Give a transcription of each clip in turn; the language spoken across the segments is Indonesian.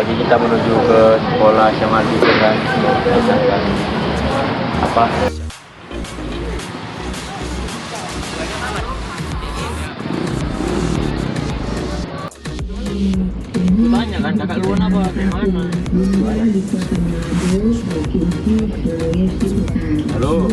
lagi kita menuju ke sekolah SMA gitu kan. Apa? Banyak kan kakak luan apa dari mana? Halo.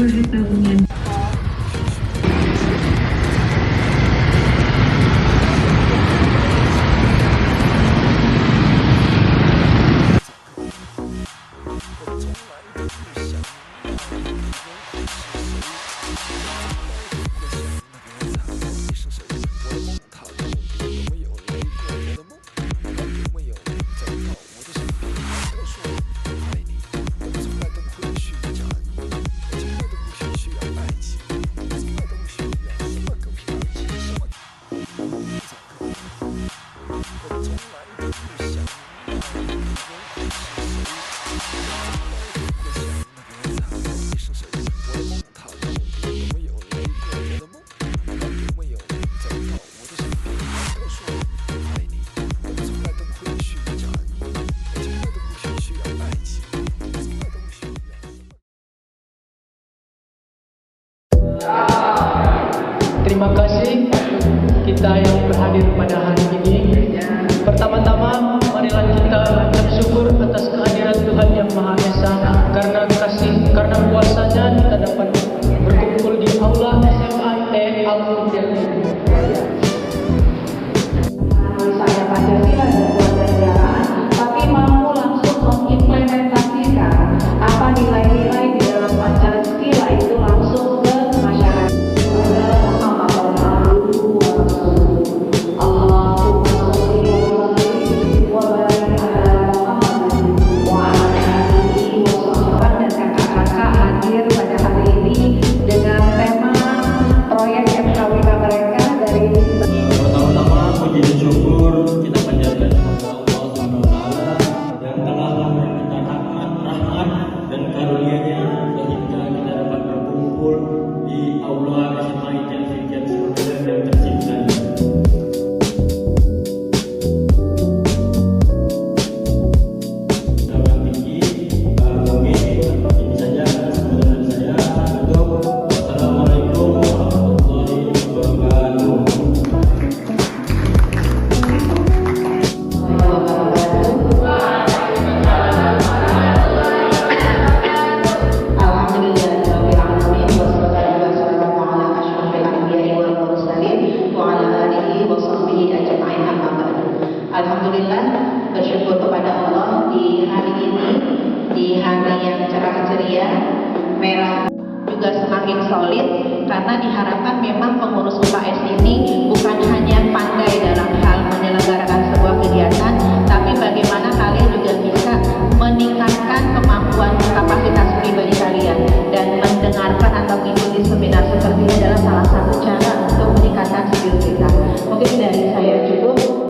Terima kasih kita yang berhadir pada hari ini. Pertama-tama marilah kita bersyukur atas kehadiran Tuhan Yang Maha Esa, karena kasih, karena kuasanya kita dapat berkumpul di aula SMA Al-Mu'min. Saya Pancasila dan kewarganegaraan, tapi mampu langsung mengimplementasikan apa nilai-nilai di dalam Pancasila itu langsung ke masyarakat. Dan kakak-kakak hadir pada hari ini dengan tema proyek MKWK mereka dari Pertama-tama puji dan syukur kita panjatkan kepada Allah SWT yang telah memberikan rahmat dan karunia-Nya sehingga kita dapat berkumpul di aula SMA Ijen Fikian Seluruh yang tercinta. Ini saja kesempatan saya. Assalamualaikum warahmatullahi wabarakatuh. Alhamdulillah, bersyukur kepada Allah di hari ini, di hari yang cerah ceria, merah juga semakin solid, karena diharapkan memang pengurus UKS ini bukan hanya pandai dalam hal menyelenggarakan sebuah kegiatan, tapi bagaimana kalian juga bisa meningkatkan kemampuan kapasitas pribadi kalian, dan mendengarkan atau mengikuti seminar seperti ini adalah salah satu cara untuk meningkatkan skill kita. Mungkin dari saya cukup.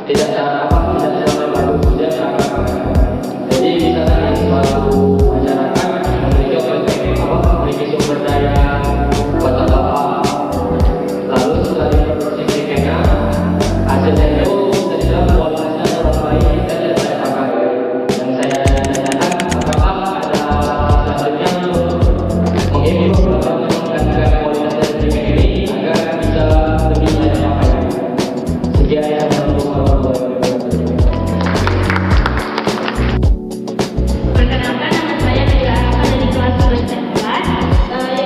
tidak sampai baru hujan akan. Jadi bisa dari suatu masyarakat memiliki sumber daya buat apa, lalu setelah diproduksi mereka hasilnya itu bisa kualitasnya terlalu baik dan tidak saya pakai. Dan saya tanyakan apakah ada hasilnya untuk mengimprove atau meningkatkan kualitas dari mereka ini agar bisa lebih saya pakai. Sekian yang untuk Perkenalkan, nama saya Nabila Arafah dari kelas 11 yang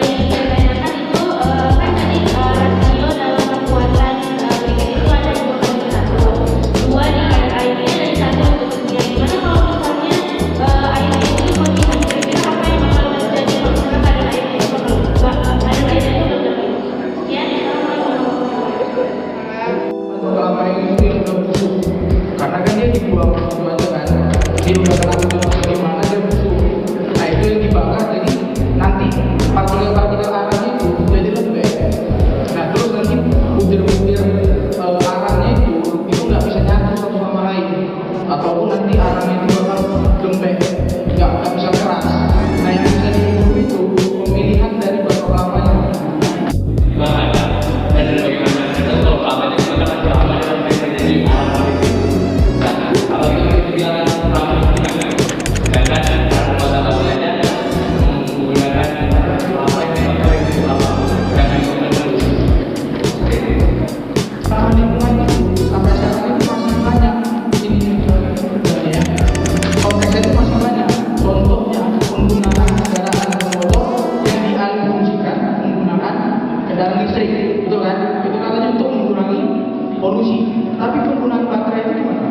ingin saya tanyakan itu kan tadi rasio dalam kekuatan briket itu ada 2 kali 1. 2 di airnya dari 1 untuk dunia. Gimana kalau misalnya airnya itu kondisi kira-kira apa yang bakal terjadi kalau misalnya kadar airnya itu belum dapat. Sekian, assalamualaikum. Batu kelapa ini udah busuk karena kan dia dibuang gitu aja kan, dia udah kena udah di mana dia busuk. Nah itu yang dibakar, jadi nanti partikel-partikel arangnya itu jadi lembek. Nah terus nanti butir-butir arangnya itu nggak bisa nyatu satu sama lain, ataupun nanti arangnya itu bakal lembek, nggak bisa keras. Nah yang bisa diukur itu pemilihan dari batu kelapanya. Lingkungan itu sampai sekarang itu masih banyak ini ya. Konteksnya itu masih banyak. Contohnya penggunaan kendaraan bermotor yang dialihfungsikan menggunakan kendaraan listrik, betul kan? Itu katanya untuk mengurangi polusi. Tapi penggunaan baterai itu gimana?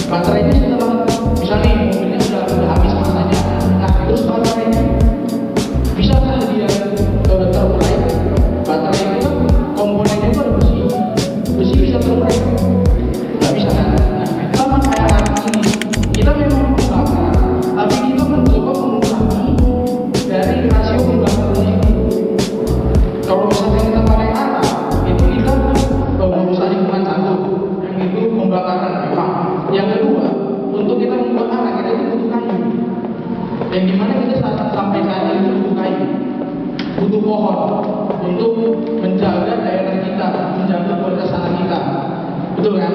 Baterainya setelah misalnya mobilnya sudah habis masanya, nah terus baterainya bisa nggak dia terurai? Baterai itu kan komponennya itu ada besi bisa terurai, nggak bisa kan? Nah, sama kayak arang ini, kita memang membakar, tapi kita mencoba mengurangi dari rasio pembakarnya itu. Kalau misalnya kita pakai arang, itu kita merusak lingkungan satu, yang itu pembakaran memang. Yang kedua, untuk kita membuat arang kita itu butuh kayu, dan dimana kita sampai saat ini butuh kayu, butuh pohon untuk menjaga daerah kita, menjaga kualitas tanah kita, betul kan?